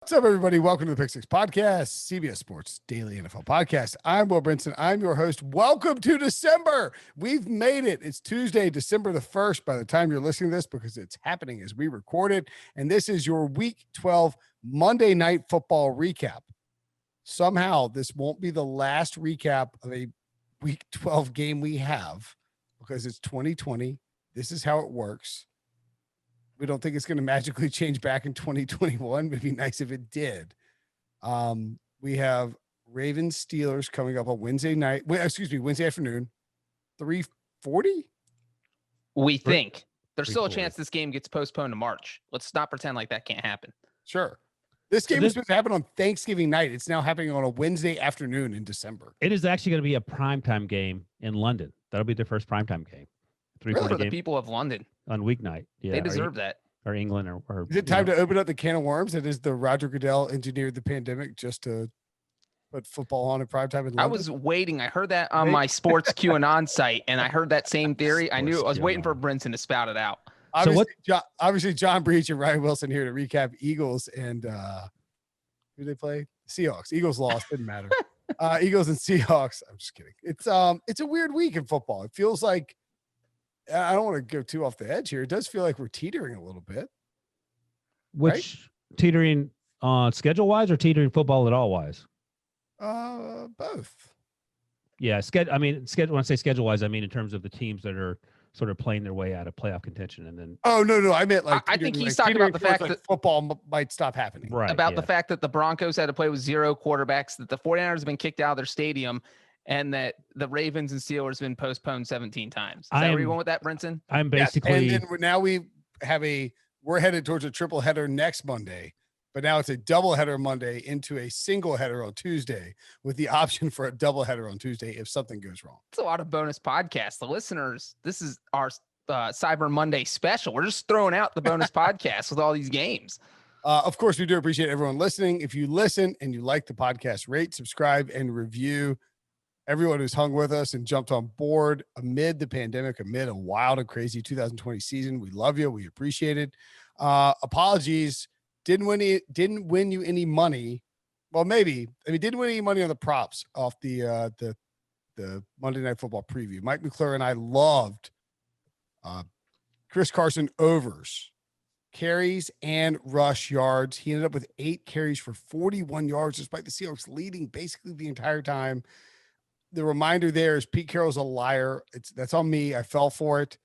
What's up, everybody? Welcome to the Pick Six Podcast, CBS Sports Daily NFL Podcast. I'm Will Brinson. I'm your host. Welcome to December. We've made it. It's Tuesday, December the 1st by the time you're listening to this, because it's happening as we record it. And this is your Week 12 Monday Night Football recap. Somehow, this won't be the last recap of a Week 12 game we have, because it's 2020. This is how it works. We don't think it's going to magically change back in 2021. It'd be nice if it did. We have Ravens Steelers coming up on Wednesday afternoon, 3:40. We think there's still a chance this game gets postponed to March. Let's not pretend like that can't happen. Sure. This game is supposed to happen on Thanksgiving night. It's now happening on a Wednesday afternoon in December. It is actually going to be a primetime game in London. That'll be their first primetime game. Really? For the people of London. On weeknight. Yeah, they deserve that. Or England or is it time to open up the can of worms that is the Roger Goodell engineered the pandemic just to put football on at primetime in London? I was waiting. I heard that on my sports QAnon site, and I heard that same theory. I knew I was waiting for Brinson to spout it out. Obviously, John Breech and Ryan Wilson here to recap Eagles and who they play? Seahawks. Eagles lost. Didn't matter. Eagles and Seahawks. I'm just kidding. It's a weird week in football. It feels like, I don't want to go too off the edge here. It does feel like we're teetering a little bit. Which teetering schedule wise or teetering football at all wise? Both. Yeah, schedule. When I say schedule wise, I mean in terms of the teams that are sort of playing their way out of playoff contention, and then. Oh no! I meant like I think he's talking about the fact that football might stop happening. Right. About the fact that the Broncos had to play with 0 quarterbacks, that the 49ers have been kicked out of their stadium, and that the Ravens and Steelers have been postponed 17 times. Is that where you went with that, Brinson? I'm basically. Yes, and then now we're headed towards a triple header next Monday, but now it's a double header Monday into a single header on Tuesday with the option for a double header on Tuesday if something goes wrong. It's a lot of bonus podcasts. The listeners, this is our Cyber Monday special. We're just throwing out the bonus podcast with all these games. Of course, we do appreciate everyone listening. If you listen and you like the podcast, rate, subscribe, and review. Everyone who's hung with us and jumped on board amid the pandemic, amid a wild and crazy 2020 season. We love you. We appreciate it. Apologies. Didn't win you any money. Well, maybe. Didn't win any money on the props off the Monday Night Football preview. Mike McClure and I loved Chris Carson overs, carries and rush yards. He ended up with 8 carries for 41 yards, despite the Seahawks leading basically the entire time. The reminder there is Pete Carroll's a liar. That's on me. I fell for it.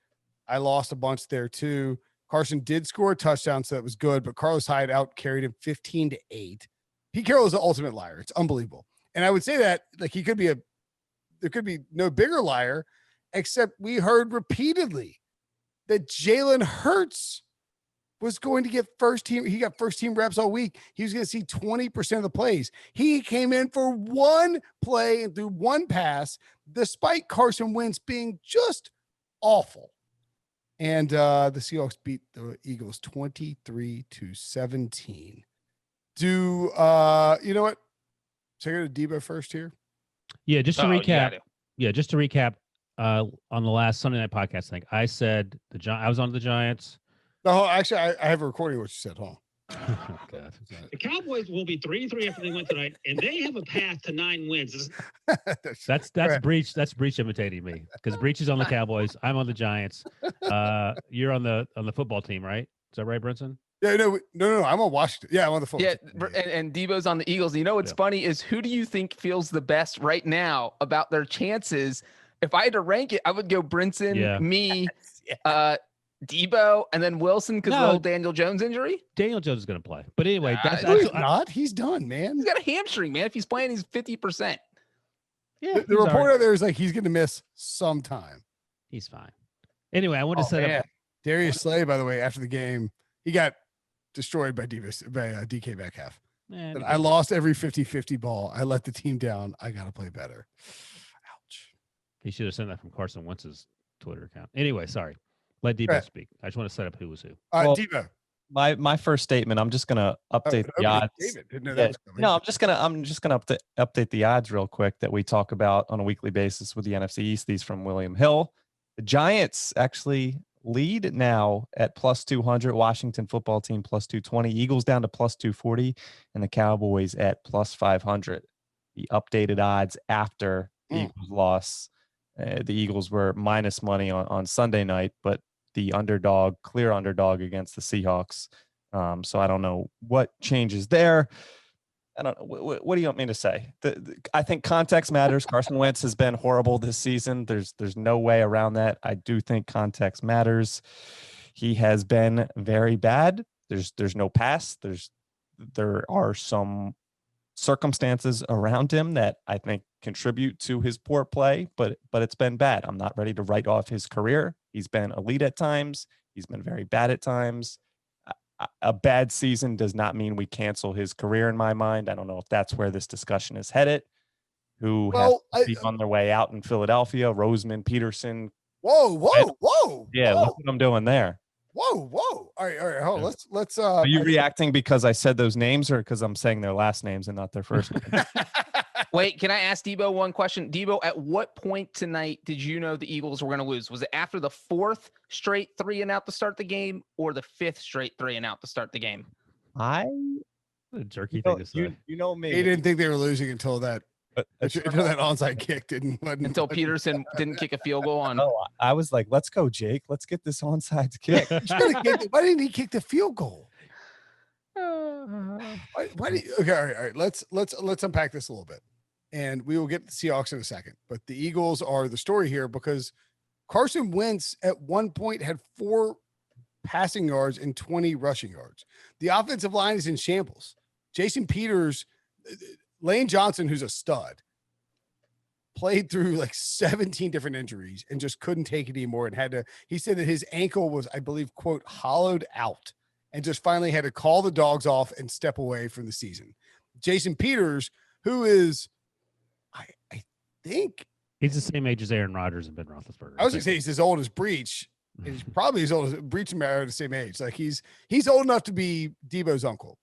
I lost a bunch there too. Carson did score a touchdown, so that was good, but Carlos Hyde out carried him 15-8. Pete Carroll is the ultimate liar. It's unbelievable. And I would say that there could be no bigger liar, except we heard repeatedly that Jalen Hurts was going to get first team. He got first team reps all week. He was going to see 20% of the plays. He came in for one play and threw one pass, despite Carson Wentz being just awful. And the Seahawks beat the Eagles 23-17. You know what? Should I go to Debo first here? Yeah, just to recap. Yeah, just to recap on the last Sunday night podcast thing. I said I was on the Giants. No, actually, I have a recording of what you said. Hold on. Oh, God. The Cowboys will be 3-3 after they win tonight, and they have a path to 9 wins. That's Breech. That's Breech imitating me, because Breech is on the Cowboys. I'm on the Giants. You're on the football team, right? Is that right, Brinson? Yeah, no. I'm on Washington. Yeah, I'm on the football team. And Debo's on the Eagles. You know what's funny is, who do you think feels the best right now about their chances? If I had to rank it, I would go Brinson, me, Debo, and then Wilson, because the whole Daniel Jones injury. Daniel Jones is going to play, but anyway, that's he's not. He's done, man. He's got a hamstring, man. If he's playing, he's 50%. Yeah, the report out there is like he's going to miss some time. He's fine. Anyway, I want to set up Darius Slay. By the way, after the game, he got destroyed by DK Metcalf. Man, I lost every 50-50 ball. I let the team down. I got to play better. Ouch. He should have sent that from Carson Wentz's Twitter account. Anyway, sorry. Let Debo speak. I just want to set up who was who. Debo. My first statement. I'm just gonna update the odds. David didn't know that was coming. No, I'm just gonna update the odds real quick that we talk about on a weekly basis with the NFC East. These from William Hill. The Giants actually lead now at plus 200, Washington football team plus 220, Eagles down to plus 240, and the Cowboys at plus 500. The updated odds after the Eagles loss. The Eagles were minus money on Sunday night, but the clear underdog against the Seahawks. So I don't know what changes there. I don't know. What do you want me to say? I think context matters. Carson Wentz has been horrible this season. There's no way around that. I do think context matters. He has been very bad. There's no pass. There are some circumstances around him that I think contribute to his poor play, but it's been bad. I'm not ready to write off his career. He's been elite at times. He's been very bad at times. A bad season does not mean we cancel his career in my mind. I don't know if that's where this discussion is headed. Who have to be on their way out in Philadelphia? Roseman, Pederson. Whoa. Yeah, look what I'm doing there. Whoa. All right. Hold on. Let's. Are you reacting because I said those names or because I'm saying their last names and not their first names? Wait, can I ask Debo one question? Debo, at what point tonight did you know the Eagles were going to lose? Was it after the 4th straight 3-and-out to start the game or the 5th straight 3-and-out to start the game? A jerky thing to say. You know me. He didn't think they were losing until that onside kick until Pederson didn't kick a field goal on. No, I was like, let's go, Jake. Let's get this onside kick. Why didn't he kick the field goal? Why do you, okay, all right. Let's unpack this a little bit. And we will get to the Seahawks in a second. But the Eagles are the story here because Carson Wentz at one point had 4 passing yards and 20 rushing yards. The offensive line is in shambles. Jason Peters, Lane Johnson, who's a stud, played through like 17 different injuries and just couldn't take it anymore and he said that his ankle was, I believe, quote, hollowed out and just finally had to call the dogs off and step away from the season. Jason Peters, who is, I think he's the same age as Aaron Rodgers and Ben Roethlisberger. I was going to say he's as old as Breech. He's probably as old as Breech and Mary are the same age. Like he's old enough to be Debo's uncle.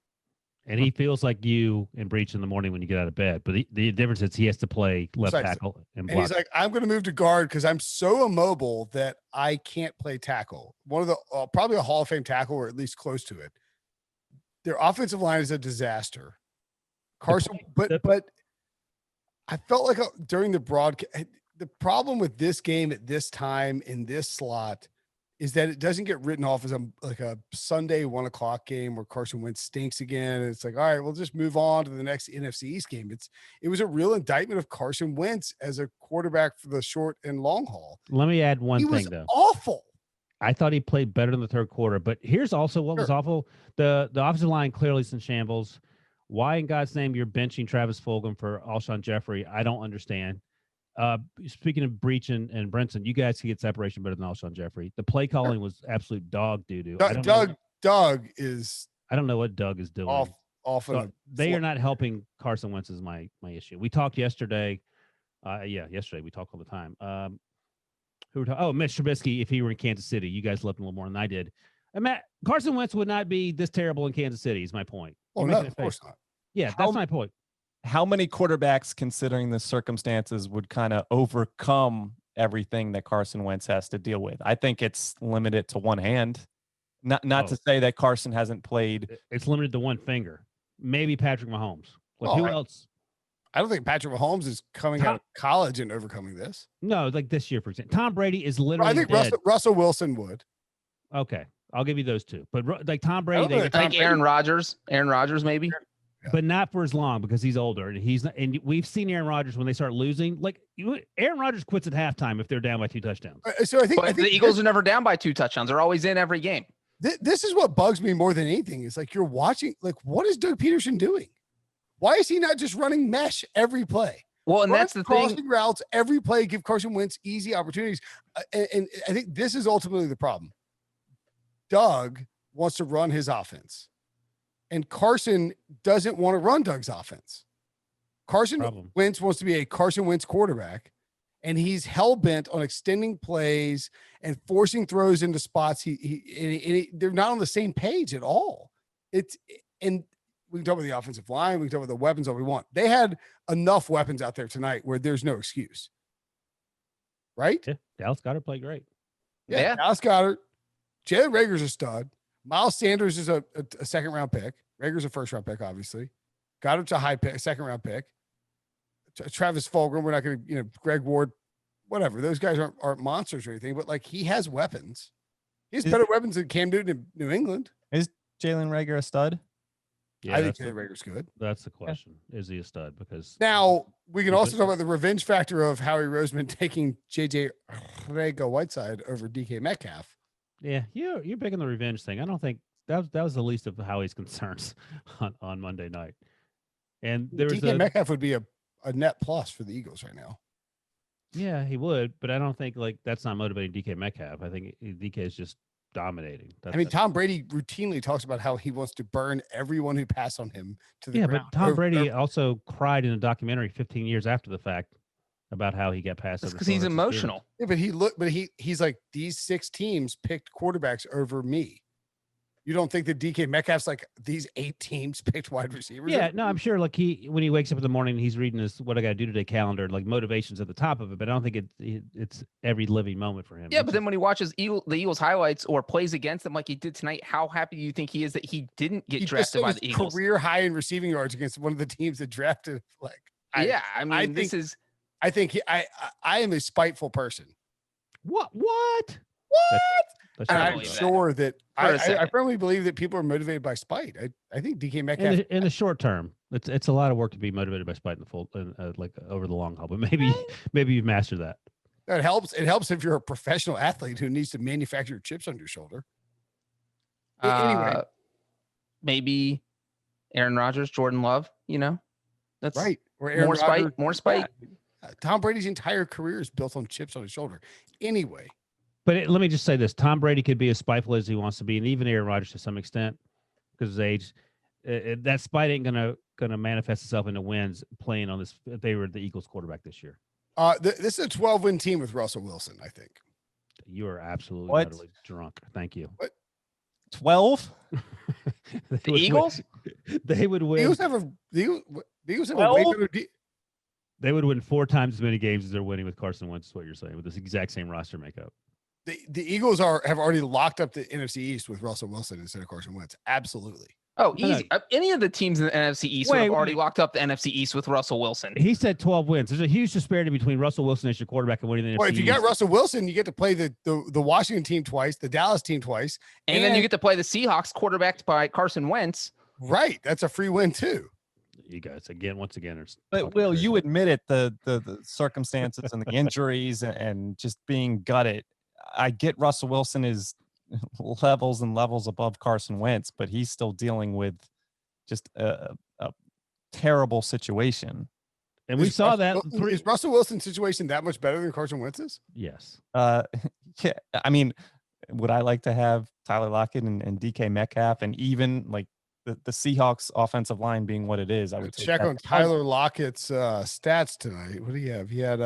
And he feels like you and Breech in the morning when you get out of bed. But the difference is he has to play left tackle. And he's like, I'm going to move to guard because I'm so immobile that I can't play tackle. One of the probably a Hall of Fame tackle or at least close to it. Their offensive line is a disaster. Carson, but I felt like during the broadcast, the problem with this game at this time in this slot is that it doesn't get written off as a Sunday 1:00 game where Carson Wentz stinks again. And it's like, all right, we'll just move on to the next NFC East game. It was a real indictment of Carson Wentz as a quarterback for the short and long haul. Let me add one thing though. Awful. I thought he played better in the third quarter, but here's also what was awful. The offensive line clearly is in shambles. Why in God's name you're benching Travis Fulgham for Alshon Jeffrey? I don't understand. Speaking of Breech and Brinson, you guys can get separation better than Alshon Jeffrey. The play calling was absolute dog doo-doo. Doug is. I don't know what Doug is doing. They are not helping Carson Wentz is my issue. We talked yesterday. Yesterday we talk all the time. Mitch Trubisky, if he were in Kansas City, you guys loved him a little more than I did. And Matt, Carson Wentz would not be this terrible in Kansas City is my point. Oh, no, of course not. Yeah, that's my point. How many quarterbacks, considering the circumstances, would kind of overcome everything that Carson Wentz has to deal with? I think it's limited to one hand. Not to say that Carson hasn't played. It's limited to one finger. Maybe Patrick Mahomes. Who else? I don't think Patrick Mahomes is coming out of college and overcoming this. No, like this year, for example. Tom Brady is literally I think Russell Wilson would. Okay. I'll give you those two. But like Tom Brady. Like Aaron Rodgers. Aaron Rodgers, maybe. Yeah. But not for as long because he's older. And we've seen Aaron Rodgers when they start losing. Like Aaron Rodgers quits at halftime if they're down by 2 touchdowns. So I think the Eagles are never down by 2 touchdowns. They're always in every game. This is what bugs me more than anything. It's like you're watching, like, what is Doug Pederson doing? Why is he not just running mesh every play? Well, and that's the thing. Crossing routes every play, give Carson Wentz easy opportunities. And I think this is ultimately the problem. Doug wants to run his offense, and Carson doesn't want to run Doug's offense. Carson Wentz wants to be a Carson Wentz quarterback, and he's hell-bent on extending plays and forcing throws into spots. They're not on the same page at all. And we can talk about the offensive line. We can talk about the weapons all we want. They had enough weapons out there tonight where there's no excuse. Right? Yeah. Dallas Goedert played great. Yeah. Dallas Goedert. Jalen Reagor's a stud. Miles Sanders is a second round pick. Reagor's a first round pick, obviously. Goddard's a high pick, second round pick. Travis Fulgham, we're not going to, Greg Ward, whatever. Those guys aren't monsters or anything, but like he has weapons. He has better weapons than Cam Newton in New England. Is Jalen Reagor a stud? Yeah, I think Jalen Reagor's good. That's the question. Yeah. Is he a stud? Because now we can also talk about the revenge factor of Howie Roseman taking JJ Whiteside over DK Metcalf. Yeah, you're big on the revenge thing. I don't think that was the least of Howie's concerns on Monday night. And there was DK Metcalf would be a net plus for the Eagles right now. Yeah, he would, but I don't think like that's not motivating DK Metcalf. I think DK is just dominating. Tom Brady routinely talks about how he wants to burn everyone who passed on him to the ground. But Tom Brady also cried in a documentary 15 years after the fact about how he got passed. That's because he's emotional. Yeah, but he's like, these 6 teams picked quarterbacks over me. You don't think that DK Metcalf's like these 8 teams picked wide receivers? Yeah, no, I'm sure. Like when he wakes up in the morning, he's reading this "What I Got to Do Today" calendar. Like motivation's at the top of it, but I don't think it's every living moment for him. Yeah, but then when he watches the Eagles highlights or plays against them like he did tonight, how happy do you think he is that he didn't get drafted by the Eagles? Career high in receiving yards against one of the teams that drafted. I am a spiteful person. What? And I'm sure that I firmly believe that people are motivated by spite. I think DK Metcalf in the short term, it's a lot of work to be motivated by spite in the full, like over the long haul. But maybe you've mastered that. It helps. It helps if you're a professional athlete who needs to manufacture chips on your shoulder. Anyway, maybe Aaron Rodgers, Jordan Love. That's right. Or more spite. Yeah. Tom Brady's entire career is built on chips on his shoulder. Anyway. But let me just say this: Tom Brady could be as spiteful as he wants to be, and even Aaron Rodgers to some extent, because of his age. That spite ain't gonna manifest itself into wins playing on this. If they were the Eagles quarterback this year. This is a 12-win team with Russell Wilson. I think you are absolutely utterly drunk. Thank you. What? 12? The Eagles? They would win. The Eagles have a way better They would win 4 times as many games as they're winning with Carson Wentz. Is what you're saying with this exact same roster makeup. The Eagles have already locked up the NFC East with Russell Wilson instead of Carson Wentz. Absolutely. Oh, easy. Any of the teams in the NFC East would have already locked up the NFC East with Russell Wilson. He said 12 wins. There's a huge disparity between Russell Wilson as your quarterback and winning the NFC Well, if you East. got Russell Wilson, you get to play the Washington team twice, the Dallas team twice. And then you get to play the Seahawks quarterbacked by Carson Wentz. Right. That's a free win too. You guys, once again. But Will, you admit it, the circumstances and the injuries and just being gutted. I get Russell Wilson is levels and levels above Carson Wentz, but he's still dealing with just a terrible situation. And we saw that. Is Russell Wilson's situation that much better than Carson Wentz's? Yes. Yeah. I mean, would I like to have Tyler Lockett and DK Metcalf and even like the Seahawks offensive line being what it is? I would check on Tyler Lockett's stats tonight. What do you have? He had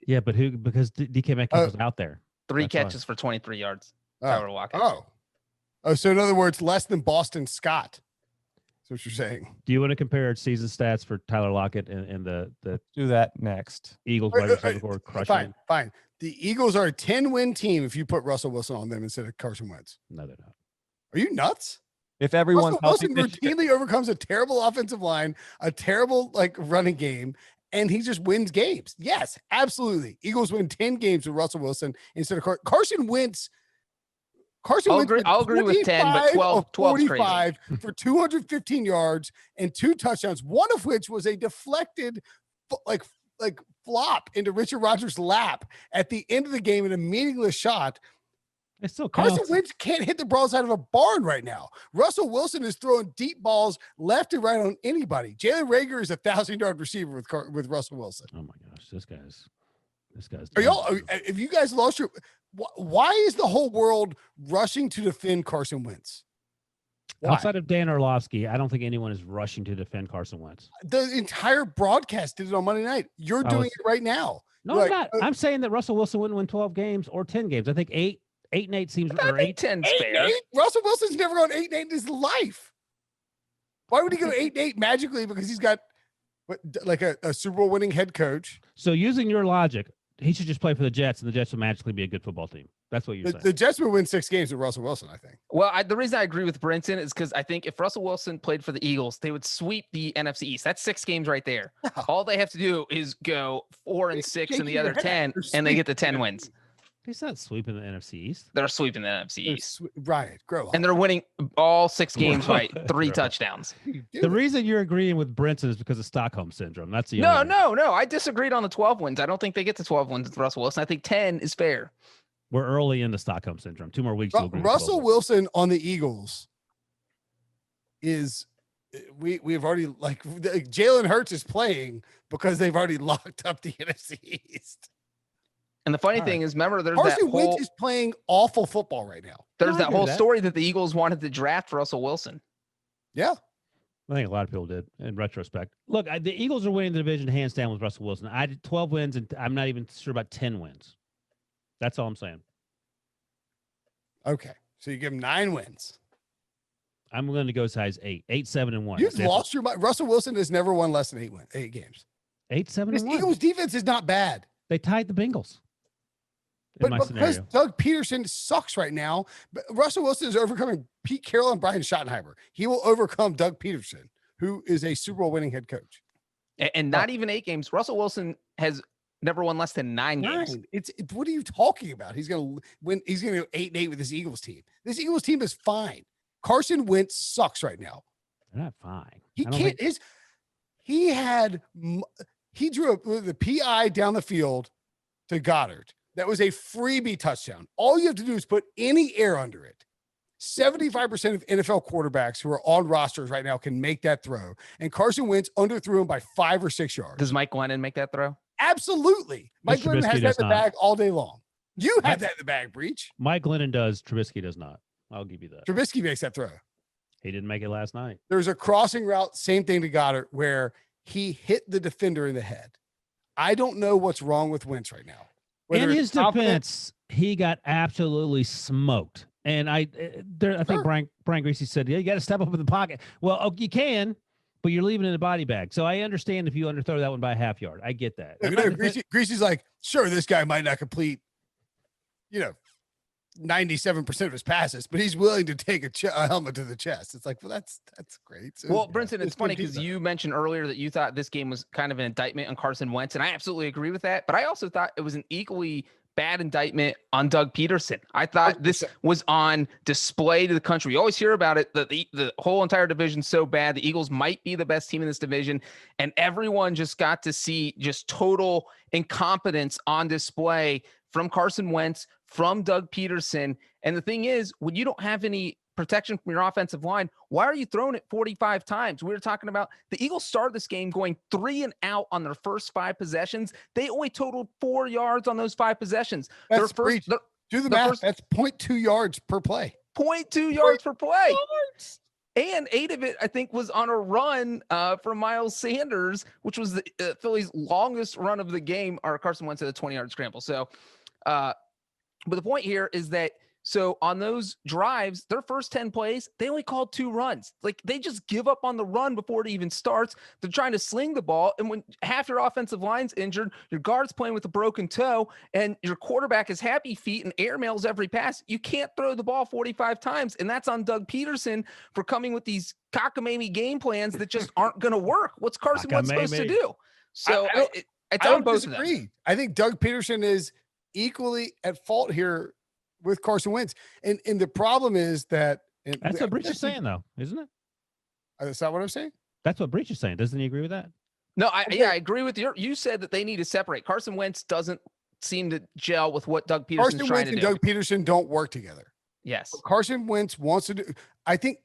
yeah, but because DK Metcalf was out there. 3 catches for 23 yards. Tyler Lockett. So in other words, less than Boston Scott. That's what you're saying. Do you want to compare season stats for Tyler Lockett and the do that next? Eagles wide receiver crushing. Fine. The Eagles are a 10-win team if you put Russell Wilson on them instead of Carson Wentz. No, they're not. Are you nuts? If everyone's Russell Wilson routinely overcomes a terrible offensive line, a terrible running game, and he just wins games. Yes, absolutely. Eagles win 10 games with Russell Wilson instead of Carson Wentz. I'll agree with 10, but 12 is crazy. For 215 yards and 2 touchdowns, one of which was a deflected flop into Richard Rodgers' lap at the end of the game in a meaningless shot. It still counts. Carson Wentz can't hit the broadside of a barn right now. Russell Wilson is throwing deep balls left and right on anybody. Jalen Reagor is a 1,000-yard receiver with Russell Wilson. Oh my gosh, this guy's. Are y'all? If you guys lost your, why is the whole world rushing to defend Carson Wentz? Why? Outside of Dan Orlovsky, I don't think anyone is rushing to defend Carson Wentz. The entire broadcast did it on Monday night. You're doing it right now. No, I'm not. I'm saying that Russell Wilson wouldn't win 12 games or 10 games. I think 8-8 seems or 8-10 fair. Russell Wilson's never gone 8-8 in his life. Why would he go 8-8 magically? Because he's got a Super Bowl winning head coach. So using your logic, he should just play for the Jets, and the Jets will magically be a good football team. That's what you're saying. The Jets would win 6 games with Russell Wilson, I think. Well, the reason I agree with Brinson is because I think if Russell Wilson played for the Eagles, they would sweep the NFC East. That's 6 games right there. All they have to do is go 4-6 in the other 10, and they get the 10 wins. He's not sweeping the NFC East. They're sweeping the NFC East. Ryan, grow up. And they're winning all 6 games by 3 touchdowns. The reason you're agreeing with Brinson is because of Stockholm syndrome. That's the No. I disagreed on the 12 wins. I don't think they get to 12 wins with Russell Wilson. I think 10 is fair. We're early into Stockholm syndrome. 2 more weeks. Russell Wilson on the Eagles is we've already Jalen Hurts is playing because they've already locked up the NFC East. And the funny thing is, remember, there's Carson Wentz is playing awful football right now. There's that whole story that the Eagles wanted to draft Russell Wilson. Yeah. I think a lot of people did in retrospect. Look, the Eagles are winning the division hands down with Russell Wilson. I did 12 wins, and I'm not even sure about 10 wins. That's all I'm saying. Okay. So you give him 9 wins. I'm going to go size 8, 7-1. You've lost your mind. Russell Wilson has never won less than 8 games. 8-7-1. This Eagles defense is not bad. They tied the Bengals. But because Doug Pederson sucks right now, but Russell Wilson is overcoming Pete Carroll and Brian Schottenheimer. He will overcome Doug Pederson, who is a Super Bowl winning head coach. And not even 8 games. Russell Wilson has never won less than 9 games. What are you talking about? He's going to win. He's going to go 8-8 with this Eagles team. This Eagles team is fine. Carson Wentz sucks right now. They're not fine. He can't. He drew the PI down the field to Goddard. That was a freebie touchdown. All you have to do is put any air under it. 75% of NFL quarterbacks who are on rosters right now can make that throw. And Carson Wentz underthrew him by 5 or 6 yards. Does Mike Glennon make that throw? Absolutely. Mike Glennon has that in the bag all day long. You have that in the bag, Breech. Mike Glennon does. Trubisky does not. I'll give you that. Trubisky makes that throw. He didn't make it last night. There's a crossing route, same thing to Goddard, where he hit the defender in the head. I don't know what's wrong with Wentz right now. In his defense, he got absolutely smoked. And I think Brian Greasy said, yeah, you got to step up in the pocket. Well, you can, but you're leaving it in a body bag. So I understand if you underthrow that one by a half yard. I get that. Greasy's like, sure, this guy might not complete, 97% of his passes, but he's willing to take a helmet to the chest. It's like, well, that's great. So, well, Brinson, it's funny because you mentioned earlier that you thought this game was kind of an indictment on Carson Wentz, and I absolutely agree with that. But I also thought it was an equally bad indictment on Doug Pederson. I thought this was on display to the country. You always hear about it, that the whole entire division's so bad. The Eagles might be the best team in this division, and everyone just got to see just total incompetence on display from Carson Wentz, from Doug Pederson. And the thing is, when you don't have any protection from your offensive line, why are you throwing it 45 times? We were talking about the Eagles started this game going 3 and out on their first 5 possessions. They only totaled 4 yards on those 5 possessions. Do the math. That's 0.2 yards per play. 0.2 yards per play. And 8 of it, I think, was on a run from Miles Sanders, which was the Phillies' longest run of the game, or Carson Wentz at a 20-yard scramble. So, but the point here is that, so on those drives, their first 10 plays, they only called 2 runs. Like, they just give up on the run before it even starts. They're trying to sling the ball. And when half your offensive line's injured, your guard's playing with a broken toe, and your quarterback is happy feet and airmails every pass, you can't throw the ball 45 times. And that's on Doug Pederson for coming with these cockamamie game plans that just aren't going to work. What's Carson Wentz supposed to do? So it's on both of them. I think Doug Pederson is equally at fault here with Carson Wentz. And the problem is that that's what Breech is saying, though, isn't it? That's not what I'm saying. That's what Breech is saying. Doesn't he agree with that? No, I agree with you. You said that they need to separate. Carson Wentz doesn't seem to gel with what Doug Pederson's trying to do. Carson Wentz and Doug Pederson don't work together. Yes. What Carson Wentz wants to do. I think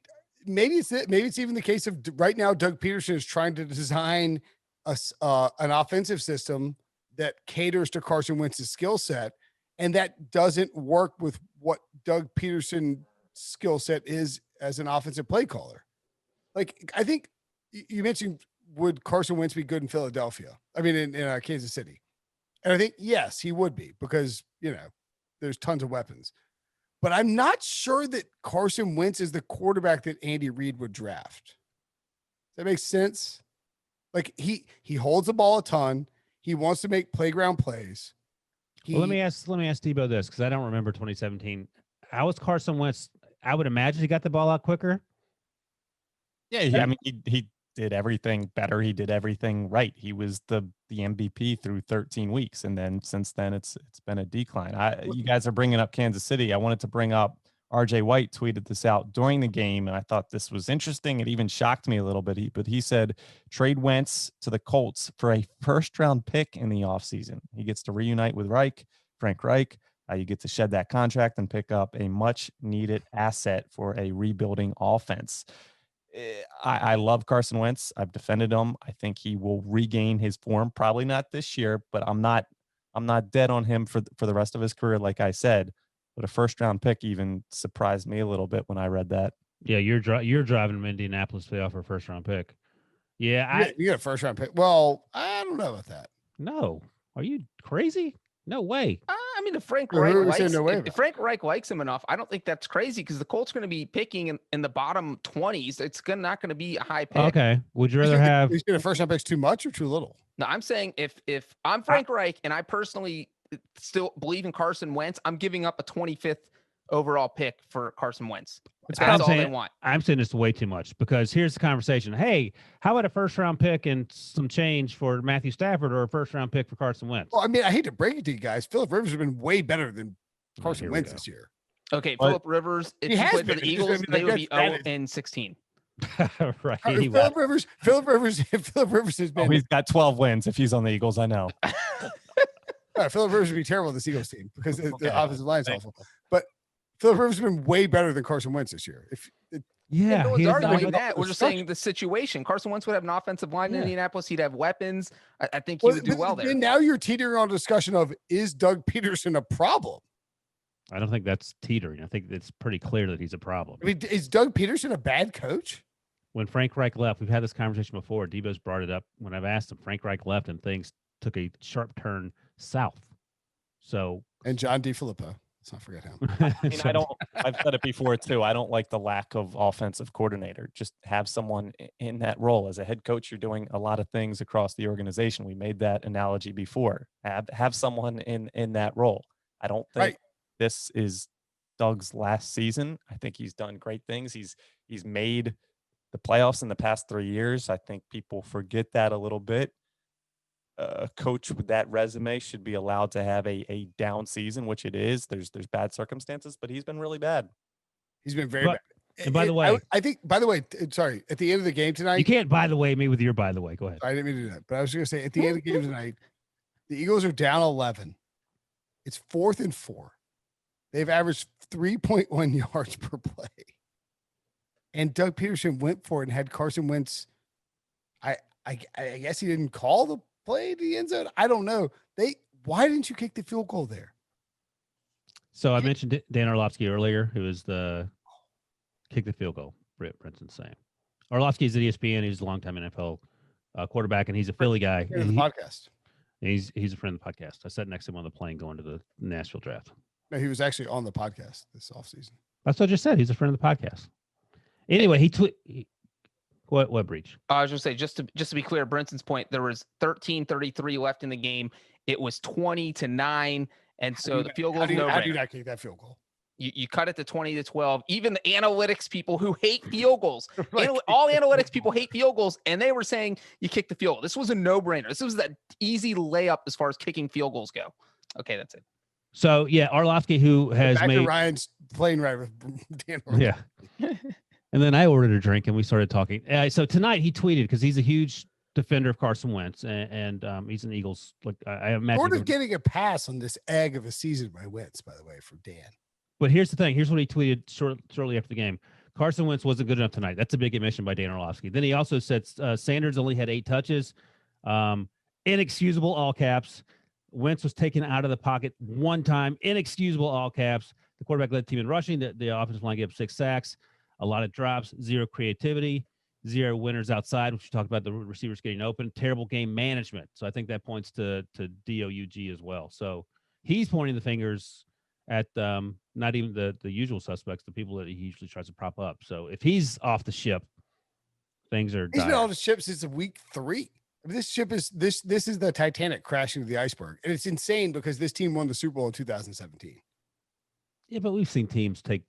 maybe it's even the case of right now, Doug Pederson is trying to design an offensive system that caters to Carson Wentz's skill set. And that doesn't work with what Doug Pederson's skill set is as an offensive play caller. Like, I think you mentioned, would Carson Wentz be good in Philadelphia? I mean, in Kansas City. And I think, yes, he would be, because, there's tons of weapons. But I'm not sure that Carson Wentz is the quarterback that Andy Reid would draft. Does that make sense? Like, he holds the ball a ton. He wants to make playground plays. Well, let me ask Debo this, because I don't remember 2017. How was Carson Wentz? I would imagine he got the ball out quicker. Yeah. I mean, he did everything better. He did everything right. He was the MVP through 13 weeks, and then since then it's been a decline. You guys are bringing up Kansas City. I wanted to bring up RJ White tweeted this out during the game, and I thought this was interesting. It even shocked me a little bit. But he said, trade Wentz to the Colts for a first-round pick in the offseason. He gets to reunite with Frank Reich. You get to shed that contract and pick up a much-needed asset for a rebuilding offense. I love Carson Wentz. I've defended him. I think he will regain his form. Probably not this year, but I'm not dead on him for the rest of his career, like I said. But a first-round pick even surprised me a little bit when I read that. Yeah, you're driving from Indianapolis to offer a first-round pick. Yeah, you get a first-round pick. Well, I don't know about that. No, are you crazy? No way. I mean, if Frank Reich likes him enough, I don't think that's crazy, because the Colts are going to be picking in the bottom 20s. It's not going to be a high pick. Okay. Would you rather have? He's going to first-round picks too much or too little? No, I'm saying if I'm Frank Reich and I personally still believe in Carson Wentz, I'm giving up a 25th overall pick for Carson Wentz. That's all they want. I'm saying it's way too much, because here's the conversation. Hey, how about a first-round pick and some change for Matthew Stafford, or a first-round pick for Carson Wentz? Well, I mean, I hate to break it to you guys. Phillip Rivers has been way better than Carson Wentz this year. Okay, Phillip Rivers, if he played for the Eagles, they would be 0-16. Right. Phillip Rivers has been. Oh, he's got 12 wins if he's on the Eagles. I know. Phillip Rivers would be terrible on this Eagles team because the offensive line is awful. But Phillip Rivers has been way better than Carson Wentz this year. No one's arguing that. We're just saying the situation. Carson Wentz would have an offensive line in Indianapolis. He'd have weapons. I think he would do well there. And now you're teetering on a discussion of, is Doug Pederson a problem? I don't think that's teetering. I think it's pretty clear that he's a problem. I mean, is Doug Pederson a bad coach? When Frank Reich left, we've had this conversation before. Debo's brought it up. When I've asked him, Frank Reich left and things took a sharp turn south. And John DeFilippo. Let's not forget him. I mean, I've said it before too. I don't like the lack of offensive coordinator. Just have someone in that role. As a head coach, you're doing a lot of things across the organization. We made that analogy before. Have someone in that role. I don't think this is Doug's last season. I think he's done great things. He's made the playoffs in the past 3 years. I think people forget that a little bit. A coach with that resume should be allowed to have a down season, which it is. There's bad circumstances, but he's been really bad. He's been very bad. And by the way, I think, sorry, at the end of the game tonight, you can't, by the way, me with your, by the way, go ahead. I didn't mean to do that, but I was going to say at the end of the game tonight, the Eagles are down 11. It's 4th and 4. They've averaged 3.1 yards per play. And Doug Pederson went for it and had Carson Wentz. I guess he didn't call the play to the end zone. I don't know. Why didn't you kick the field goal there? So I mentioned Dan Orlovsky earlier, who is the kick the field goal. Brinson's saying Orlovsky is at ESPN. He's a longtime NFL quarterback, and he's a Philly guy. In the podcast. He's a friend of the podcast. I sat next to him on the plane going to the Nashville draft. No, he was actually on the podcast this offseason. That's what I just said. He's a friend of the podcast. Anyway, What Breech? I was going to say, just to be clear, Brinson's point, there was 13:33 left in the game. It was 20-9, and so the field goal is no. How do you not kick that field goal? You cut it to 20-12. Even the analytics people who hate field goals, all analytics people hate field goals, and they were saying you kick the field goal. This was a no-brainer. This was that easy layup as far as kicking field goals go. Okay, that's it. So yeah, Orlovsky, who has made Ryan's plane ride with Dan Orlovsky. Yeah. And then I ordered a drink and we started talking. So tonight he tweeted, because he's a huge defender of Carson Wentz, and he's an Eagles. Like I imagine, sort of getting a pass on this egg of a season by Wentz, by the way, from Dan. But here's the thing. Here's what he tweeted shortly after the game. Carson Wentz wasn't good enough tonight. That's a big admission by Dan Orlovsky. Then he also said Sanders only had 8 touches. Inexcusable, all caps. Wentz was taken out of the pocket one time. Inexcusable, all caps. The quarterback led the team in rushing. The offensive line gave up 6 sacks. A lot of drops, 0 creativity, 0 winners outside, which we talked about the receivers getting open, terrible game management. So I think that points to DOUG as well. So he's pointing the fingers at not even the usual suspects, the people that he usually tries to prop up. So if he's off the ship, things are He's been on the ship since week 3. This ship is this is the Titanic crashing to the iceberg, and it's insane because this team won the Super Bowl in 2017. Yeah, but we've seen teams take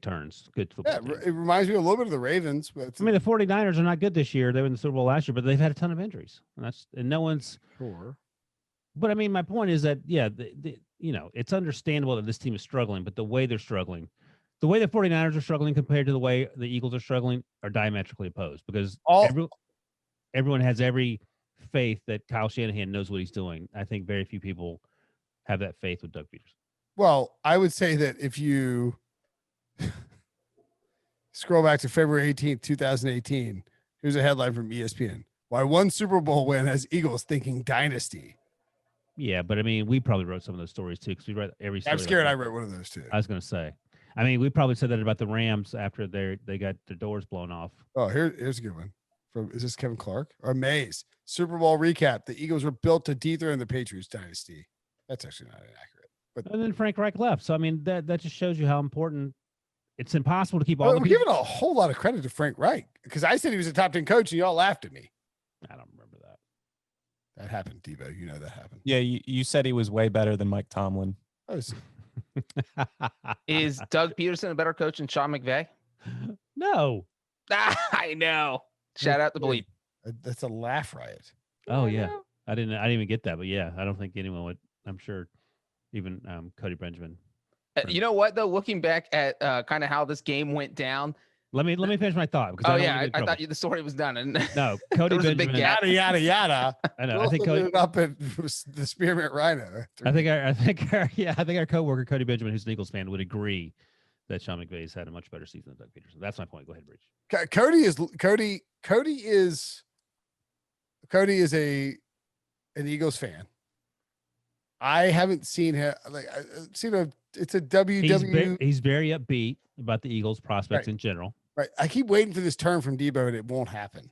turns. Good football. Yeah, teams. it reminds me a little bit of the Ravens. But I mean, the 49ers are not good this year. They were in the Super Bowl last year, but they've had a ton of injuries, and no one's sure. But I mean, my point is that it's understandable that this team is struggling, but the way they're struggling, the way the 49ers are struggling compared to the way the Eagles are struggling are diametrically opposed because everyone has every faith that Kyle Shanahan knows what he's doing. I think very few people have that faith with Doug Pederson. Well, I would say that if you scroll back to February 18th, 2018, here's a headline from ESPN. Why one Super Bowl win has Eagles thinking dynasty. Yeah, but I mean, we probably wrote some of those stories too because we read every story. I'm scared I wrote one of those too. I was going to say. I mean, we probably said that about the Rams after they got their doors blown off. Oh, here's a good one. Is this Kevin Clark or Mays? Super Bowl recap. The Eagles were built to dethrone the Patriots dynasty. That's actually not inaccurate. But and then Frank Reich left. So I mean, that just shows you how important. It's impossible to keep all. We're giving a whole lot of credit to Frank Reich because I said he was a top 10 coach and y'all laughed at me. I don't remember that. That happened, Debo. You know that happened. Yeah, you said he was way better than Mike Tomlin. Is Doug Pederson a better coach than Sean McVay? No. I know. Shout out to Bleep. That's a laugh riot. Oh yeah, I didn't even get that, but yeah, I don't think anyone would. I'm sure, even Cody Benjamin. You know what though? Looking back at kind of how this game went down. Let me finish my thought. Oh yeah, I thought the story was done. And no, Cody Benjamin. Yada yada yada. I know. I think Cody up at the Spearmint Rhino. I think our coworker Cody Benjamin, who's an Eagles fan, would agree that Sean McVay's had a much better season than Doug Pederson. That's my point. Go ahead, Breech. Cody is an Eagles fan. I haven't seen him it's a WWE. He's very upbeat about the Eagles prospects in general. Right. I keep waiting for this turn from Debo and it won't happen.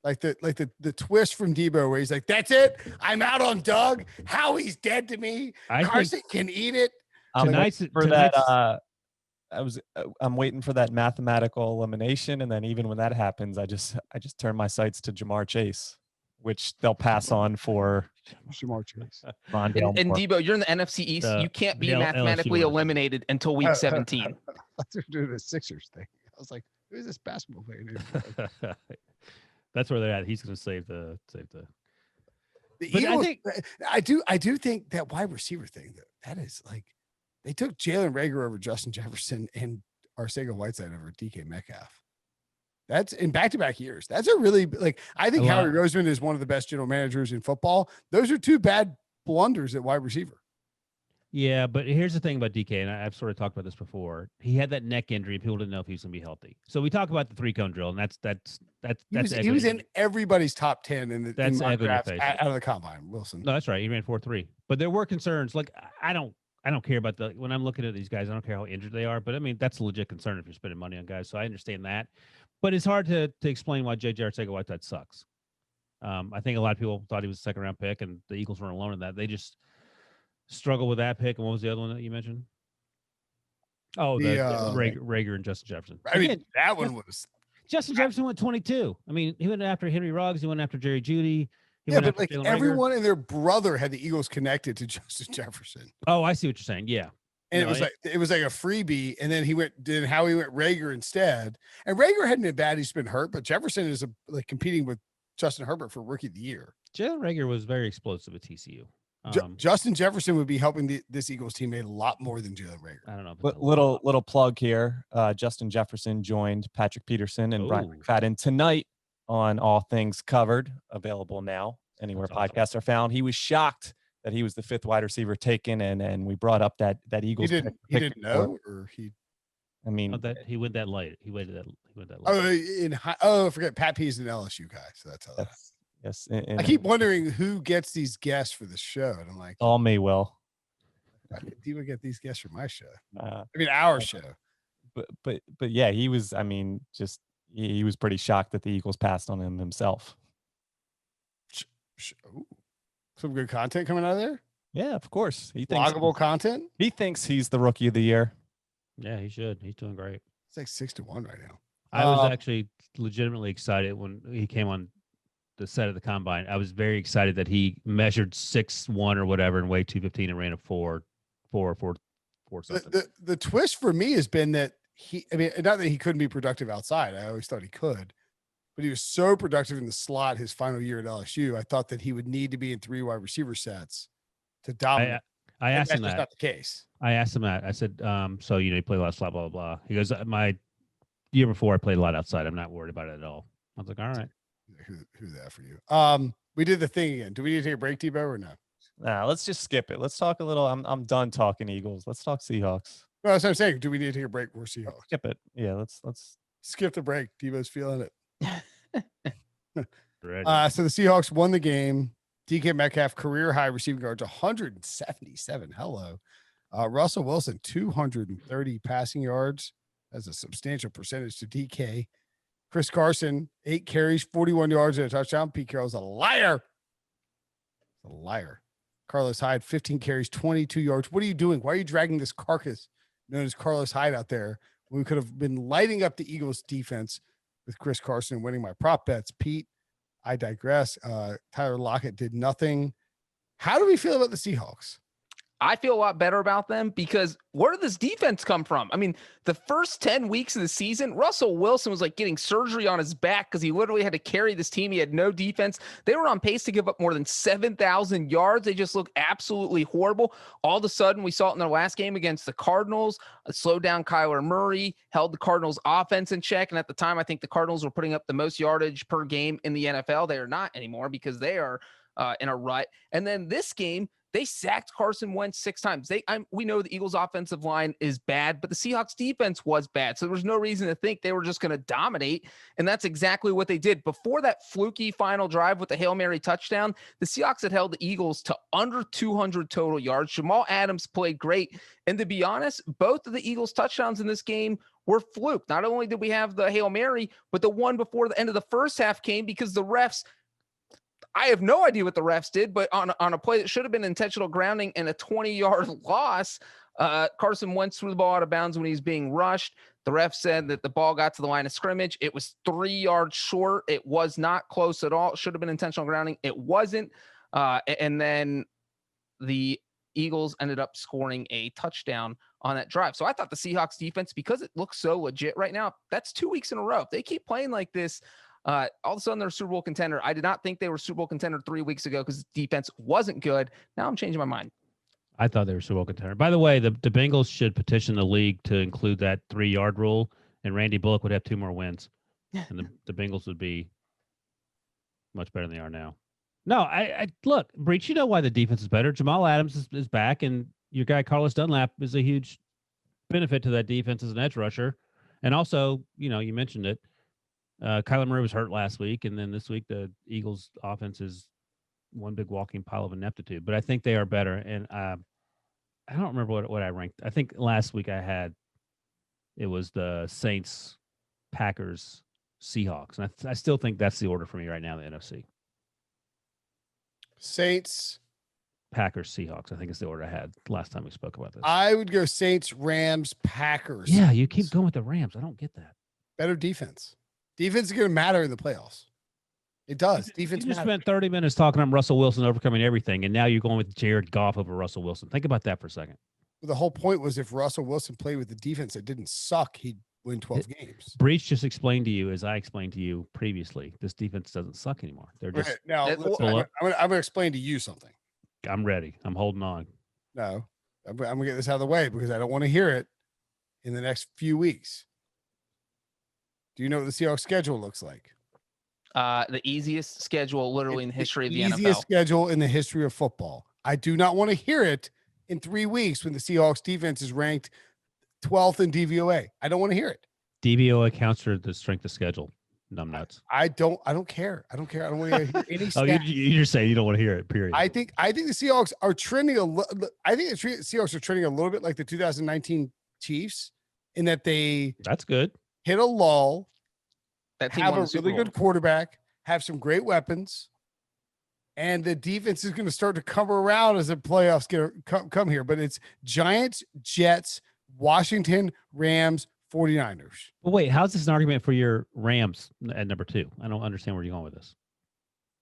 Like the twist from Debo where he's like, that's it. I'm out on Doug. Howie's dead to me. Carson can eat it. I'm waiting for that mathematical elimination. And then even when that happens, I just turn my sights to Jamar Chase, which they'll pass on for Jamar Chase. And Debo, you're in the NFC East. You can't be mathematically eliminated until week 17. I thought they were doing a Sixers thing. I was like, who's this basketball player? That's where they're at. He's going to save the. Eagles, I do think that wide receiver thing that is like they took Jalen Reagor over Justin Jefferson and Arcega-Whiteside over DK Metcalf. That's in back-to-back years. That's a really I think Howie Roseman is one of the best general managers in football. Those are two bad blunders at wide receiver. Yeah, but here's the thing about DK, and I've sort of talked about this before. He had that neck injury. People didn't know if he was going to be healthy. So we talk about the 3-cone drill, and that's he was in everybody's top 10 in the draft out of the combine. Wilson. No, that's right. He ran 4.3. But there were concerns. Like I don't care about when I'm looking at these guys. I don't care how injured they are. But I mean, that's a legit concern if you're spending money on guys. So I understand that. But it's hard to explain why J.J. Arcega-Whiteside sucks. I think a lot of people thought he was a second-round pick, and the Eagles weren't alone in that. They just struggle with that pick. And what was the other one that you mentioned? Oh, Reagor and Justin Jefferson. I mean, that one was Justin Jefferson went 22. I mean, he went after Henry Ruggs. He went after Jerry Jeudy. But everyone and their brother had the Eagles connected to Justin Jefferson. Oh, I see what you're saying. Yeah. And it was like a freebie, and then he went Reagor instead. And Reagor hadn't been bad; he's been hurt. But Jefferson is competing with Justin Herbert for Rookie of the Year. Jalen Reagor was very explosive at TCU. Justin Jefferson would be helping this Eagles teammate a lot more than Jalen Reagor. I don't know. But little plug here: Justin Jefferson joined Patrick Peterson and Brian McFadden tonight on All Things Covered, available now anywhere podcasts are found. He was shocked that he was the 5th wide receiver taken, and we brought up that Eagles. He didn't know, or he. I mean, he went that late. He went that late. I forget. Pat P's an LSU guy, so that's how. Yes. I keep wondering who gets these guests for the show, and I'm like, all me will. Do you get these guests for my show? Our show. But yeah, he was. I mean, he was pretty shocked that the Eagles passed on him himself. Some good content coming out of there. Yeah, of course. He thinks bloggable content. He thinks he's the Rookie of the Year. Yeah, he should. He's doing great. It's like 6-1 right now. I was actually legitimately excited when he came on set of the combine. I was very excited that he measured 6'1" or whatever and weighed 215 and ran a 4 something. The twist for me has been that not that he couldn't be productive outside. I always thought he could, but he was so productive in the slot his final year at LSU. I thought that he would need to be in 3 wide receiver sets to dominate. I asked him that. That's not the case. I asked him that. I said, so, you play a lot of slot, blah, blah, blah. He goes, my year before I played a lot outside. I'm not worried about it at all. I was like, all right. Who's that for you? We did the thing again. Do we need to take a break, Debo, or no? Nah, let's just skip it. Let's talk a little. I'm done talking Eagles. Let's talk Seahawks. No, that's what I'm saying. Do we need to take a break? We're Seahawks. Skip it. Yeah, let's skip the break. Debo's feeling it. So the Seahawks won the game. DK Metcalf career high receiving yards, 177. Hello. Russell Wilson, 230 passing yards. That's a substantial percentage to DK. Chris Carson, 8 carries, 41 yards and a touchdown. Pete Carroll's a liar. A liar. Carlos Hyde, 15 carries, 22 yards. What are you doing? Why are you dragging this carcass known as Carlos Hyde out there when we could have been lighting up the Eagles defense with Chris Carson and winning my prop bets? Pete, I digress. Tyler Lockett did nothing. How do we feel about the Seahawks? I feel a lot better about them because where did this defense come from? I mean, the first 10 weeks of the season, Russell Wilson was like getting surgery on his back because he literally had to carry this team. He had no defense. They were on pace to give up more than 7,000 yards. They just looked absolutely horrible. All of a sudden, we saw it in their last game against the Cardinals, slowed down Kyler Murray, held the Cardinals offense in check. And at the time, I think the Cardinals were putting up the most yardage per game in the NFL. They are not anymore because they are in a rut. And then this game, they sacked Carson Wentz 6 times. We know the Eagles' offensive line is bad, but the Seahawks' defense was bad. So there was no reason to think they were just going to dominate, and that's exactly what they did. Before that fluky final drive with the Hail Mary touchdown, the Seahawks had held the Eagles to under 200 total yards. Jamal Adams played great, and to be honest, both of the Eagles' touchdowns in this game were fluke. Not only did we have the Hail Mary, but the one before the end of the first half came because the refs – I have no idea what the refs did, but on a play that should have been intentional grounding and a 20-yard loss, Carson Wentz threw the ball out of bounds when he was being rushed. The ref said that the ball got to the line of scrimmage. It was 3 yards short. It was not close at all. It should have been intentional grounding. It wasn't. And then the Eagles ended up scoring a touchdown on that drive. So I thought the Seahawks defense, because it looks so legit right now, that's 2 weeks in a row. If they keep playing like this, all of a sudden they're a Super Bowl contender. I did not think they were Super Bowl contender 3 weeks ago because defense wasn't good. Now I'm changing my mind. I thought they were Super Bowl contender. By the way, the Bengals should petition the league to include that 3-yard rule, and Randy Bullock would have 2 more wins. And the Bengals would be much better than they are now. No, I look, Breech, you know why the defense is better. Jamal Adams is back, and your guy Carlos Dunlap is a huge benefit to that defense as an edge rusher. And also, you mentioned it, Kyler Murray was hurt last week, and then this week the Eagles' offense is one big walking pile of ineptitude. But I think they are better, and I don't remember what I ranked. I think last week it was the Saints, Packers, Seahawks, and I still think that's the order for me right now in the NFC. Saints, Packers, Seahawks. I think it's the order I had last time we spoke about this. I would go Saints, Rams, Packers. Yeah, you keep going with the Rams. I don't get that. Better defense. Defense is going to matter in the playoffs. It does. Defense You just spent 30 minutes talking about Russell Wilson overcoming everything, and now you're going with Jared Goff over Russell Wilson. Think about that for a second. The whole point was if Russell Wilson played with the defense that didn't suck, he'd win 12 games. Breech just explained to you, as I explained to you previously, this defense doesn't suck anymore. They're just now. I'm going to explain to you something. I'm ready. I'm holding on. No, I'm going to get this out of the way because I don't want to hear it in the next few weeks. Do you know what the Seahawks schedule looks like? The easiest schedule literally in the history of the NFL. Easiest schedule in the history of football. I do not want to hear it in 3 weeks when the Seahawks defense is ranked 12th in DVOA. I don't want to hear it. DVOA accounts for the strength of schedule. Numbnuts. I don't care. I don't care. I don't want to hear any stats. Oh, you're saying you don't want to hear it, period. I think the Seahawks are trending I think the Seahawks are trending a little bit like the 2019 Chiefs in that that's good. Hit a lull, that team have a really good quarterback, have some great weapons, and the defense is going to start to come around as the playoffs come here. But it's Giants, Jets, Washington, Rams, 49ers. Well, wait, how's this an argument for your Rams at number 2? I don't understand where you're going with this.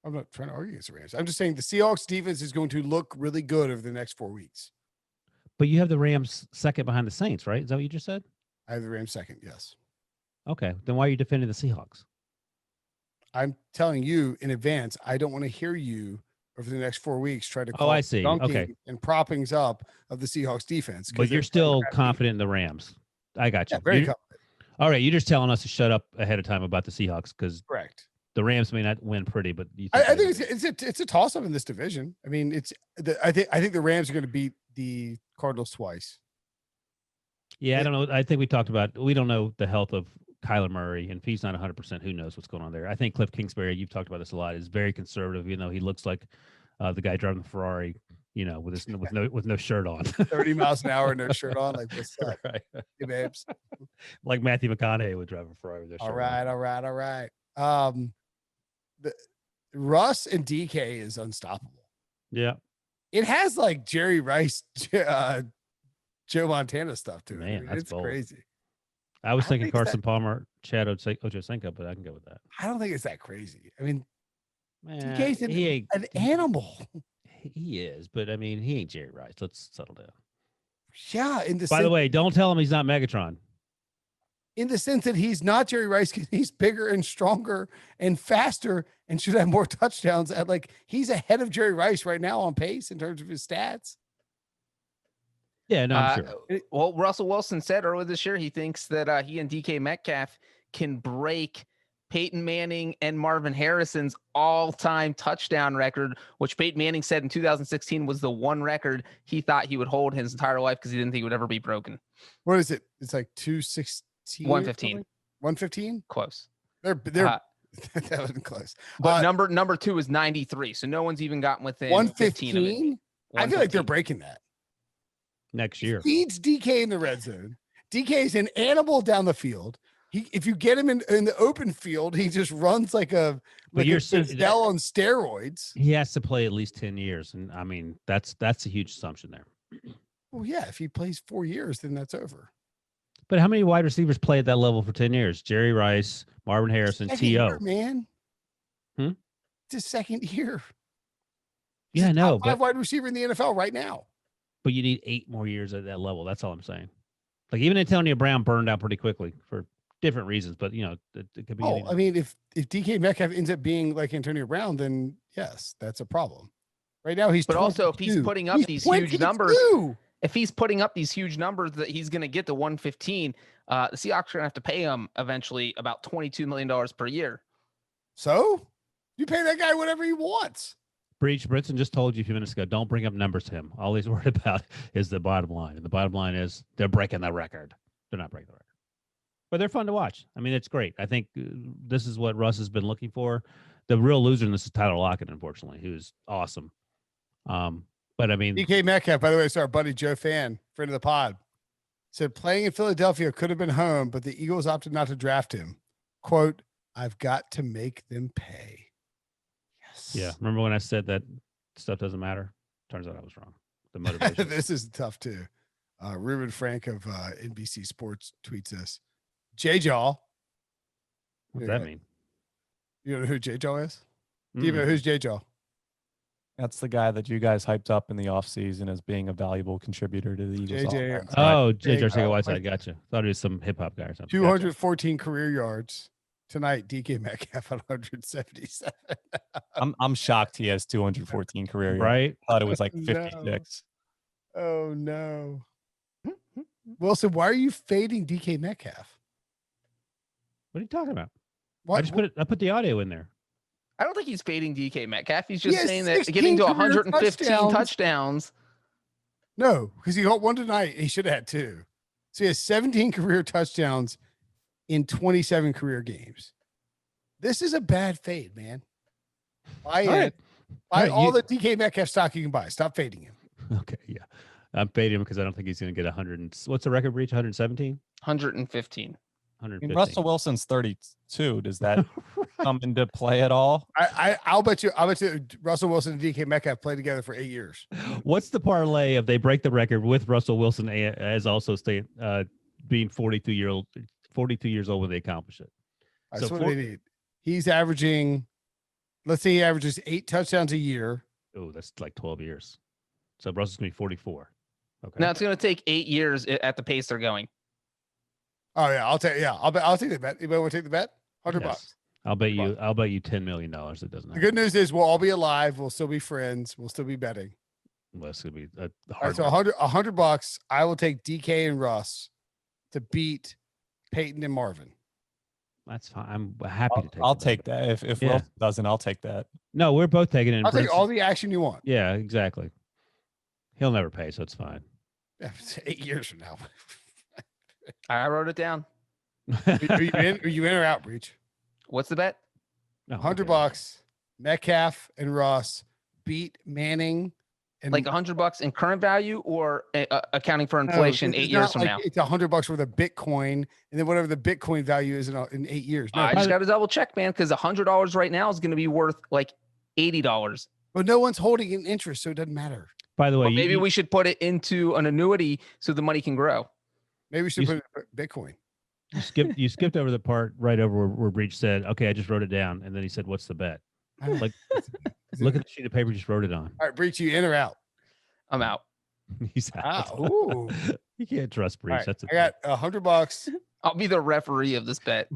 I'm not trying to argue against the Rams. I'm just saying the Seahawks defense is going to look really good over the next 4 weeks. But you have the Rams second behind the Saints, right? Is that what you just said? I have the Rams second, yes. Okay. Then why are you defending the Seahawks? I'm telling you in advance, I don't want to hear you over the next 4 weeks try to call I see. Okay. and proppings up of the Seahawks defense. But you're still confident in the Rams. I got you. Yeah, very confident. All right. You're just telling us to shut up ahead of time about the Seahawks because correct. The Rams may not win pretty, but I think it's a toss up in this division. I mean, I think the Rams are going to beat the Cardinals twice. Yeah, I don't know. I think we don't know the health of Kyler Murray, and if he's not 100%, who knows what's going on there. I think Cliff Kingsbury, you've talked about this a lot, is very conservative. You know, he looks like the guy driving the Ferrari, you know, with no shirt on. 30 miles an hour, no shirt on. Like, what's that? Right. Hey, babes. Like Matthew McConaughey would drive a Ferrari with no shirt on. All right. The Russ and DK is unstoppable. Yeah. It has like Jerry Rice, Joe Montana stuff to it. Man, that's it's bold. crazy. I was thinking Carson Palmer, Chad Ochocinco, but I can go with that. I don't think it's that crazy. I mean, Man, DK's an animal. He is, but I mean, he ain't Jerry Rice. Let's settle down. Yeah. By the way, don't tell him he's not Megatron. In the sense that he's not Jerry Rice because he's bigger and stronger and faster and should have more touchdowns. At he's ahead of Jerry Rice right now on pace in terms of his stats. Yeah, no, I'm sure. Well, Russell Wilson said earlier this year he thinks that he and DK Metcalf can break Peyton Manning and Marvin Harrison's all-time touchdown record, which Peyton Manning said in 2016 was the one record he thought he would hold his entire life because he didn't think it would ever be broken. What is it? It's like 216. 115. 115? Close. They're that wasn't close. But number 2 is 93, so no one's even gotten within 115. I feel like they're breaking that next year. Feeds DK in the red zone. DK is an animal down the field. If you get him in the open field, he just runs like a Giselle on steroids. He has to play at least 10 years, and I mean that's a huge assumption there. Well, yeah, if he plays 4 years, then that's over. But how many wide receivers play at that level for 10 years? Jerry Rice, Marvin Harrison, T.O. Man. It's his second year. Yeah, no. Top 5 wide receiver in the NFL right now. But you need 8 more years at that level. That's all I'm saying. Like even Antonio Brown burned out pretty quickly for different reasons, but you know, it could be. I mean, if DK Metcalf ends up being like Antonio Brown, then yes, that's a problem. Right now he's. But 22. Also, if he's putting up these 22. Huge numbers. If he's putting up these huge numbers that he's going to get to 115, the Seahawks are going to have to pay him eventually about $22 million per year. So you pay that guy whatever he wants. Brinson just told you a few minutes ago, don't bring up numbers to him. All he's worried about is the bottom line. And the bottom line is they're breaking the record. They're not breaking the record. But they're fun to watch. I mean, it's great. I think this is what Russ has been looking for. The real loser in this is Tyler Lockett, unfortunately, who's awesome. But I mean, DK Metcalf, by the way, it's our buddy Joe Fan, friend of the pod, said playing in Philadelphia could have been home, but the Eagles opted not to draft him. Quote, I've got to make them pay. Yes. Yeah. Remember when I said that stuff doesn't matter? Turns out I was wrong. The motivation. This is tough too. Ruben Frank of NBC Sports tweets this. J-Jaw. What's that mean? You know who J-Jaw is? Do you know who's J-Jaw? That's the guy that you guys hyped up in the offseason as being a valuable contributor to the Eagles. JJ. Oh, JJ Whiteside. Gotcha. Thought it was some hip hop guy or something. 214 career yards. Tonight, DK Metcalf on 177. I'm shocked he has 214 career yards. Right? I thought it was like 56. No. Oh, no. Wilson, why are you fading DK Metcalf? What are you talking about? What? I put the audio in there. I don't think he's fading DK Metcalf. He's just saying that getting to 115 touchdowns. No, because he got one tonight. He should have had 2. So he has 17 career touchdowns in 27 career games. This is a bad fade, man. Buy all the DK Metcalf stock you can buy. Stop fading him. Okay, yeah. I'm fading him because I don't think he's going to get 100. What's the record reach? 117? 115. 115. Russell Wilson's 32. Does that come into play at all? I'll bet you Russell Wilson and DK Metcalf played together for 8 years. What's the parlay if they break the record with Russell Wilson as also being 42 years old when they accomplish it? That's what they need. He's averaging Let's say he averages 8 touchdowns a year. Oh, that's like 12 years. So Russell's going to be 44. Okay. Now it's going to take 8 years at the pace they're going. Oh yeah, I'll take the bet. Anybody want to take the bet? $100. I'll bet you $10 million. It doesn't happen. The good news is we'll all be alive. We'll still be friends. We'll still be betting. Well, it's going to be a All hard. right, so $100. I will take DK and Russ to beat Peyton and Marvin. That's fine. I'm happy to take. I'll take that. If Yeah. Wilson doesn't, I'll take that. No, we're both taking it. I'll take all the action you want. Yeah, exactly. He'll never pay, so it's fine. Yeah, it's 8 years from now. I wrote it down. Are you in? Are you in or out, Breech? What's the bet? No, $100. Metcalf and Russ beat Manning. And Like $100 in current value, or accounting for inflation it's 8 years not from like now? It's $100 worth of Bitcoin, and then whatever the Bitcoin value is in 8 years. No, I just got to double check, man, because $100 right now is going to be worth like $80. but no one's holding an interest, so it doesn't matter. By the way, Well, maybe we should put it into an annuity so the money can grow. Maybe we should You- put it in Bitcoin. you skipped over the part right over where Breech said, "Okay, I just wrote it down," and then he said, "What's the bet?" Like, look at the sheet of paper you just wrote it on. All right, Breech, you in or out? I'm out. He's out. Ooh. You can't trust All Breech. right, That's I got $100. I'll be the referee of this bet.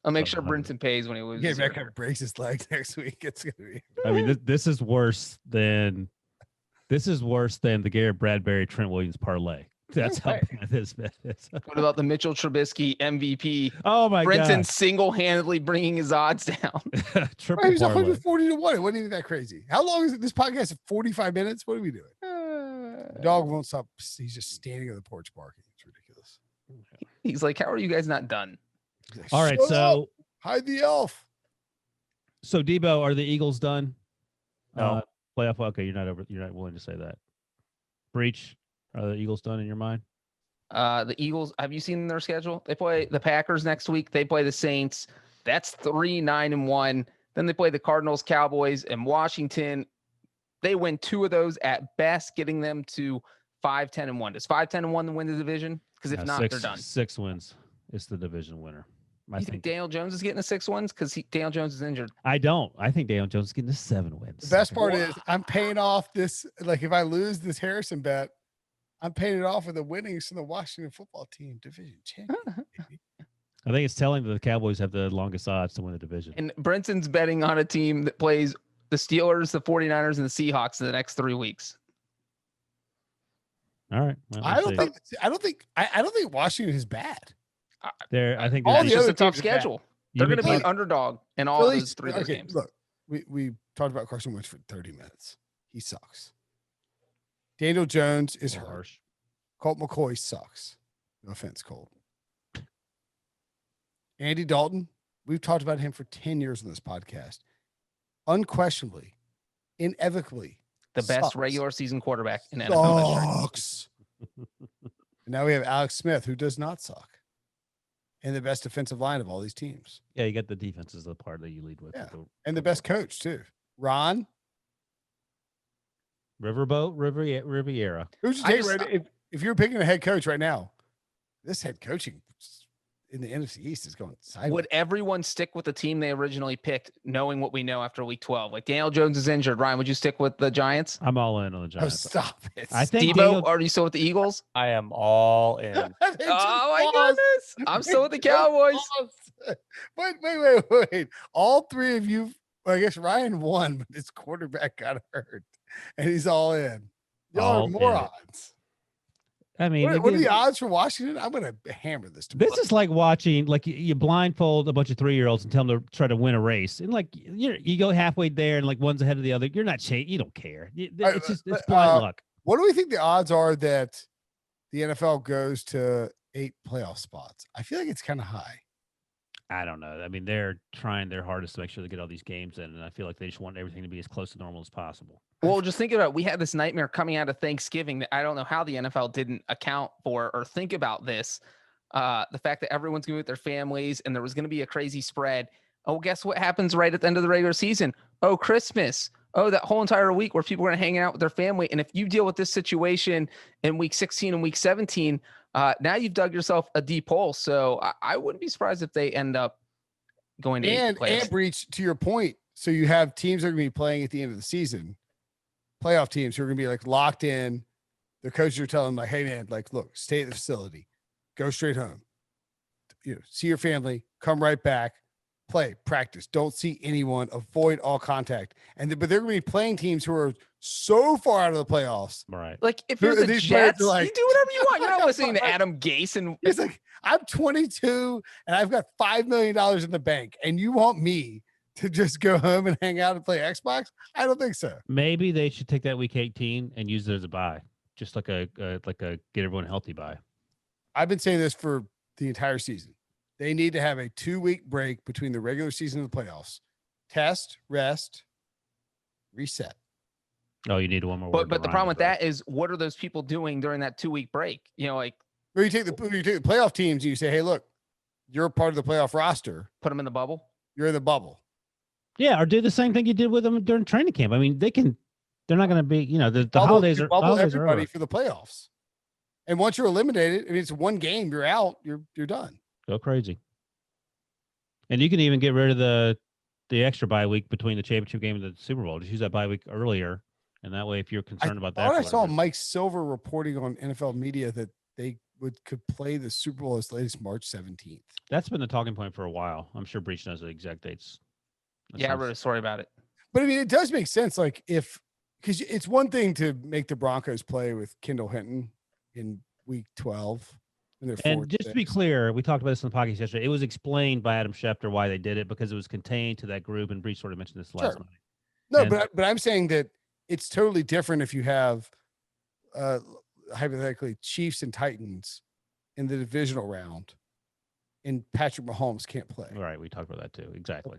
I'll make sure 100. Brinson pays when he loses. Yeah, or Metcalf whatever. breaks his leg next week. It's gonna be. I mean, this is worse than the Garrett Bradbury Trent Williams parlay. That's how bad this bet is. What about the Mitchell Trubisky MVP? Oh my Brinson god! single-handedly bringing his odds down. Triple He's parlay. 140 to 1. It wasn't even that crazy. How long is it? This podcast is 45 minutes. What are we doing? The dog won't stop. He's just standing on the porch barking. It's ridiculous. He's like, "How are you guys not done?" He's like, All right, "Shut so up. Hide the elf." Debo, are the Eagles done? No. Playoff. Okay, you're not willing to say that. Breech, are the Eagles done in your mind? The Eagles, have you seen their schedule? They play the Packers next week. They play the Saints. That's 3-9-1. Then they play the Cardinals, Cowboys, and Washington. They win 2 of those at best, getting them to 5-10-1. Does 5-10-1 win the division? Because if not, they're done. 6 wins. It's the division winner. I You think Daniel Jones is getting the 6 wins? Because Daniel Jones is injured. I don't. I think Daniel Jones is getting the 7 wins. The best part is I'm paying off this. Like if I lose this Harrison bet, I'm paying it off with the winnings from the Washington football team division champion. baby. I think it's telling that the Cowboys have the longest odds to win the division. And Brinson's betting on a team that plays the Steelers, the 49ers, and the Seahawks in the next 3 weeks. All right. Well, I we'll don't see. I don't think Washington is bad. I think all they're the It's just- other just a tough teams are bad. schedule. They're going to be Philly- an underdog in all Philly's- those 3 of those okay, games. Look, we talked about Carson Wentz for 30 minutes. He sucks. Daniel Jones is hurt. harsh. Colt McCoy sucks. No offense, Colt. Andy Dalton, we've talked about him for 10 years on this podcast. Unquestionably, inevitably, The best sucks. regular season quarterback in NFL history. Sucks. And now we have Alex Smith, who does not suck. And the best defensive line of all these teams. Yeah, you got the defense is the part that you lead with. Yeah. And the best coach, too. Ron, Riviera. who's your I take just- right? If you're picking a head coach right now, this head coaching in the NFC East is going sideways. Would everyone stick with the team they originally picked, knowing what we know after week 12? Like Daniel Jones is injured. Ryan, would you stick with the Giants? I'm all in on the Oh, Giants. stop it. I think Debo, Daniel- are you still with the Eagles? I am all in. Oh my goodness. I'm still with the Cowboys. Wait. All 3 of you, well, I guess Ryan won, but his quarterback got hurt. And he's all in. Y'all All are morons. I mean, What are again, the odds for Washington? I'm going to hammer this tomorrow. this is like watching, like you blindfold a bunch of 3-year-olds and tell them to try to win a race, and like you go halfway there, and like one's ahead of the other. You're not you don't care. It's just it's blind luck. What do we think the odds are that the NFL goes to 8 playoff spots? I feel like it's kind of high. I don't know. I mean, they're trying their hardest to make sure they get all these games in, and I feel like they just want everything to be as close to normal as possible. Well, just think about it. We had this nightmare coming out of Thanksgiving that I don't know how the NFL didn't account for or think about this. The fact that everyone's going to be with their families and there was going to be a crazy spread. Oh, guess what happens right at the end of the regular season? Oh, Christmas. Oh, that whole entire week where people are going to hang out with their family. And if you deal with this situation in week 16 and week 17, now you've dug yourself a deep hole. So I wouldn't be surprised if they end up going to And Breach, to your point, So you have teams that are going to be playing at the end of the season, playoff teams who are going to be like locked in. The coaches are telling them like, hey man, like, look, stay at the facility, go straight home, see your family, come right back, play, practice, don't see anyone, avoid all contact. But they're going to be playing teams who are so far out of the playoffs. Right. Like if you're the These Jets, players are like, you do whatever you want. You're not listening to Adam Gase. And he's like, I'm 22 and I've got $5 million in the bank, and you want me to just go home and hang out and play Xbox? I don't think so. Maybe they should take that week 18 and use it as a bye, just like a get everyone healthy bye. I've been saying this for the entire season. They need to have a 2-week break between the regular season and the playoffs. Test, rest, reset. Oh, you need one more. But the problem with that is, what are those people doing during that 2-week break? Like, where you take the playoff teams and you say, hey, look, you're a part of the playoff roster. Put them in the bubble. You're in the bubble. Yeah, or do the same thing you did with them during training camp. I mean, they're not going to be, the holidays are bubble holidays everybody are over. for the playoffs. And once you're eliminated, I mean, it's one game, you're out, you're done. Go crazy. And you can even get rid of the extra bye week between the championship game and the Super Bowl. Just use that bye week earlier, and that way, if you're concerned about that, I saw Mike Silver reporting on NFL media that they could play the Super Bowl as late as March 17th. That's been the talking point for a while. I'm sure Breech knows the exact dates. I wrote a story about it. But I mean, it does make sense. Like because it's one thing to make the Broncos play with Kendall Hinton in week 12. And just to be clear, we talked about this on the podcast yesterday. It was explained by Adam Schefter why they did it, because it was contained to that group, and Breech sort of mentioned this last night. No, but I'm saying that it's totally different if you have hypothetically Chiefs and Titans in the divisional round, and Patrick Mahomes can't play. Right, we talked about that too. Exactly.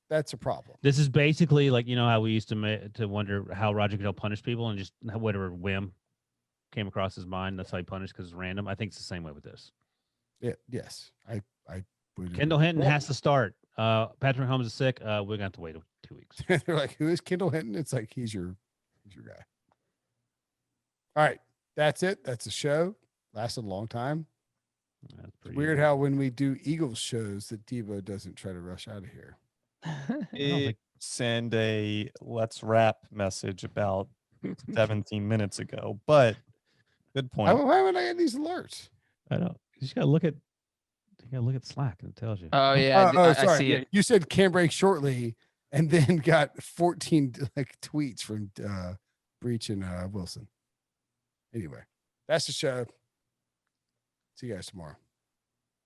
That's a problem. This is basically like, how we used to wonder how Roger Goodell punished people, and just whatever whim came across his mind, that's how he punished, because it's random. I think it's the same way with this. Yeah. Yes. I would. Kendall Hinton has to start. Patrick Mahomes is sick. We're gonna have to wait 2 weeks. They're like, who is Kendall Hinton? It's like he's your guy. All right, that's it. That's the show. Lasted a long time. It's weird how when we do Eagles shows that Debo doesn't try to rush out of here. Send a let's wrap message about 17 minutes ago, but good point. Why would I get these alerts? I don't. You just gotta look at Slack, and it tells you. Oh yeah, sorry. I see it. You said can break shortly, and then got 14 tweets from Breech and Wilson. Anyway, that's the show. See you guys tomorrow.